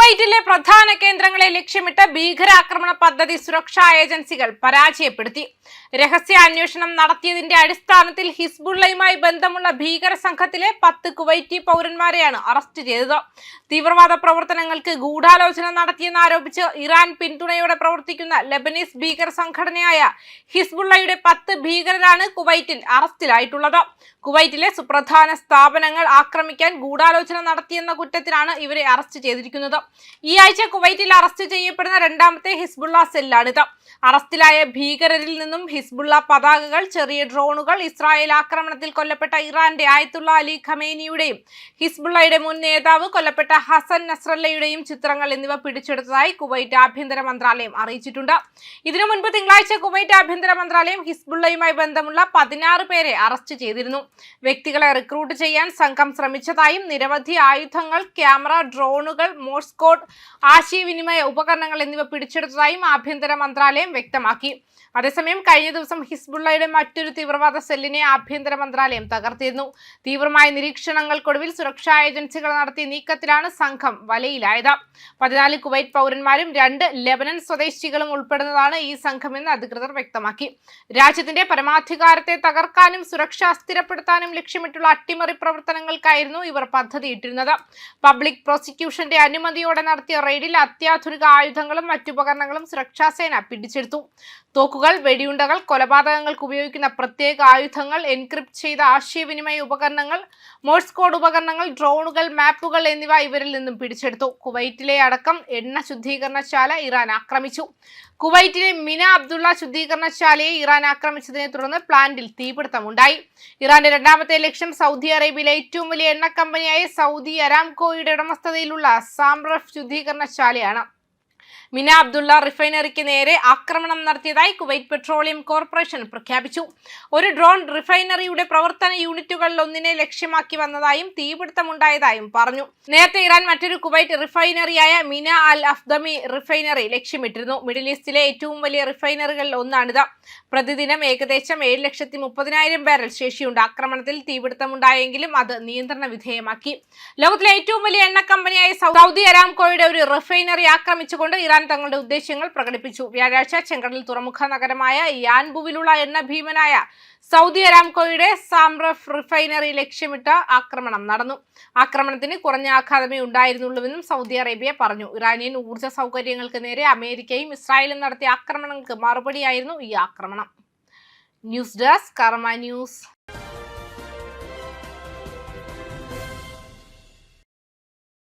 കുവൈറ്റിലെ പ്രധാന കേന്ദ്രങ്ങളെ ലക്ഷ്യമിട്ട് ഭീകരാക്രമണ പദ്ധതി സുരക്ഷാ ഏജൻസികൾ പരാജയപ്പെടുത്തി. രഹസ്യാന്വേഷണം നടത്തിയതിന്റെ അടിസ്ഥാനത്തിൽ ഹിസ്ബുള്ളയുമായി ബന്ധമുള്ള ഭീകര സംഘത്തിലെ 10 കുവൈറ്റി പൗരന്മാരെയാണ് അറസ്റ്റ് ചെയ്തത്. തീവ്രവാദ പ്രവർത്തനങ്ങൾക്ക് ഗൂഢാലോചന നടത്തിയെന്നാരോപിച്ച് ഇറാൻ പിന്തുണയോടെ പ്രവർത്തിക്കുന്ന ലെബനീസ് ഭീകര സംഘടനയായ ഹിസ്ബുള്ളയുടെ 10 ഭീകരരാണ് കുവൈറ്റിൽ അറസ്റ്റിലായിട്ടുള്ളത്. കുവൈറ്റിലെ സുപ്രധാന സ്ഥാപനങ്ങൾ ആക്രമിക്കാൻ ഗൂഢാലോചന നടത്തിയെന്ന കുറ്റത്തിലാണ് ഇവരെ അറസ്റ്റ് ചെയ്തിരിക്കുന്നത്. ഈ ആഴ്ച കുവൈറ്റിൽ അറസ്റ്റ് ചെയ്യപ്പെടുന്ന രണ്ടാമത്തെ ഹിസ്ബുള്ള സെല്ലാണിത്. അറസ്റ്റിലായ ഭീകരരിൽ നിന്നും ഹിസ്ബുള്ള പതാകകൾ, ചെറിയ ഡ്രോണുകൾ, ഇസ്രായേൽ ആക്രമണത്തിൽ കൊല്ലപ്പെട്ട ഇറാന്റെ ആയത്തുള്ള അലി ഖമേനിയുടെയും ഹിസ്ബുള്ളയുടെ മുൻ നേതാവ് കൊല്ലപ്പെട്ട ഹസൻ നസ്രല്ലയുടെയും ചിത്രങ്ങൾ എന്നിവ പിടിച്ചെടുത്തതായി കുവൈറ്റ് ആഭ്യന്തര മന്ത്രാലയം അറിയിച്ചിട്ടുണ്ട്. ഇതിനു മുൻപ് തിങ്കളാഴ്ച കുവൈറ്റ് ആഭ്യന്തര മന്ത്രാലയം ഹിസ്ബുള്ളയുമായി ബന്ധമുള്ള 16 പേരെ അറസ്റ്റ് ചെയ്തിരുന്നു. വ്യക്തികളെ റിക്രൂട്ട് ചെയ്യാൻ സംഘം ശ്രമിച്ചതായും നിരവധി ആയുധങ്ങൾ, ക്യാമറ, ഡ്രോണുകൾ, മോഴ്സ് കോഡ്, ആശയവിനിമയ ഉപകരണങ്ങൾ എന്നിവ പിടിച്ചെടുത്തതായും ആഭ്യന്തര മന്ത്രാലയം വ്യക്തമാക്കി. അതേസമയം കഴിഞ്ഞ ദിവസം ഹിസ്ബുള്ളയുടെ മറ്റൊരു തീവ്രവാദ സെല്ലിനെ ആഭ്യന്തര മന്ത്രാലയം തകർത്തിരുന്നു. തീവ്രമായ നിരീക്ഷണങ്ങൾക്കൊടുവിൽ സുരക്ഷാ ഏജൻസികൾ നടത്തിയ നീക്കത്തിലാണ് സംഘം വലയിലായത്. 14 കുവൈറ്റ് പൗരന്മാരും 2 ലെബനൻ സ്വദേശികളും ഉൾപ്പെടുന്നതാണ് ഈ സംഘമെന്ന് അധികൃതർ വ്യക്തമാക്കി. രാജ്യത്തിന്റെ പരമാധികാരത്തെ തകർക്കാനും സുരക്ഷ സ്ഥിരപ്പെടുത്താനും ലക്ഷ്യമിട്ടുള്ള അട്ടിമറി പ്രവർത്തനങ്ങൾക്കായിരുന്നു ഇവർ പദ്ധതിയിട്ടിരുന്നത്. പബ്ലിക് പ്രോസിക്യൂഷന്റെ അനുമതിയോടെ നടത്തിയ റെയ്ഡിൽ അത്യാധുനിക ആയുധങ്ങളും മറ്റുപകരണങ്ങളും സുരക്ഷാ സേന പിടിച്ചെടുത്തു. തോക്കുകൾ, വെടിയുണ്ടകൾ, കൊലപാതകങ്ങൾക്ക് ഉപയോഗിക്കുന്ന പ്രത്യേക ആയുധങ്ങൾ, എൻക്രിപ്റ്റ് ചെയ്ത ആശയവിനിമയ ഉപകരണങ്ങൾ, മോഴ്സ് കോഡ് ഉപകരണങ്ങൾ, ഡ്രോണുകൾ, മാപ്പുകൾ എന്നിവ ഇവരിൽ നിന്നും പിടിച്ചെടുത്തു. കുവൈറ്റിലെ അടക്കം എണ്ണ ശുദ്ധീകരണശാല ഇറാൻ ആക്രമിച്ചു. കുവൈറ്റിലെ മിന അബ്ദുള്ള ശുദ്ധീകരണശാലയെ ഇറാൻ ആക്രമിച്ചതിനെ തുടർന്ന് പ്ലാന്റിൽ തീപിടുത്തമുണ്ടായി. ഇറാന്റെ രണ്ടാമത്തെ ലക്ഷ്യം സൗദി അറേബ്യയിലെ ഏറ്റവും വലിയ എണ്ണ കമ്പനിയായ സൗദി അരാംകോയുടെ ഉടമസ്ഥതയിലുള്ള സാംറഫ് ശുദ്ധീകരണശാലയാണ്. മിന അബ്ദുള്ള റിഫൈനറിക്ക് നേരെ ആക്രമണം നടത്തിയതായി കുവൈറ്റ് പെട്രോളിയം കോർപ്പറേഷൻ പ്രഖ്യാപിച്ചു. ഒരു ഡ്രോൺ റിഫൈനറിയുടെ പ്രവർത്തന യൂണിറ്റുകളിൽ ഒന്നിനെ ലക്ഷ്യമാക്കി വന്നതായും തീപിടുത്തമുണ്ടായതായും പറഞ്ഞു. നേരത്തെ ഇറാൻ മറ്റൊരു കുവൈറ്റ് റിഫൈനറിയായ മിന അൽ അഫ്ദമി റിഫൈനറി ലക്ഷ്യമിട്ടിരുന്നു. മിഡിൽ ഈസ്റ്റിലെ ഏറ്റവും വലിയ റിഫൈനറികളിൽ ഒന്നാണിത്. പ്രതിദിനം ഏകദേശം 7,30,000 ബാരൽ ശേഷിയുണ്ട്. ആക്രമണത്തിൽ തീപിടുത്തമുണ്ടായെങ്കിലും അത് നിയന്ത്രണ വിധേയമാക്കി. ലോകത്തിലെ ഏറ്റവും വലിയ എണ്ണ കമ്പനിയായ സൗദി അരാംകോയുടെ ഒരു റിഫൈനറി ആക്രമിച്ചുകൊണ്ട് ഇറാൻ തങ്ങളുടെ ഉദ്ദേശ്യങ്ങൾ പ്രകടിപ്പിച്ചു. വ്യാഴാഴ്ച ചെങ്കടൽ തുറമുഖ നഗരമായ യാൻബുവിലുള്ള എണ്ണ ഭീമനായ സൗദി അരാംകോയുടെ സാംറഫ് റിഫൈനറി ലക്ഷ്യമിട്ട് ആക്രമണം നടന്നു. ആക്രമണത്തിന് കുറഞ്ഞ ആഘാതമേ ഉണ്ടായിരുന്നുള്ളൂവെന്നും സൗദി അറേബ്യ പറഞ്ഞു. ഇറാനിയൻ ഊർജ്ജ സൗകര്യങ്ങൾക്ക് നേരെ അമേരിക്കയും ഇസ്രായേലും നടത്തിയ ആക്രമണങ്ങൾക്ക് മറുപടിയായിരുന്നു ഈ ആക്രമണം. ന്യൂസ് ഡെസ്ക് കർമ്മ ന്യൂസ്.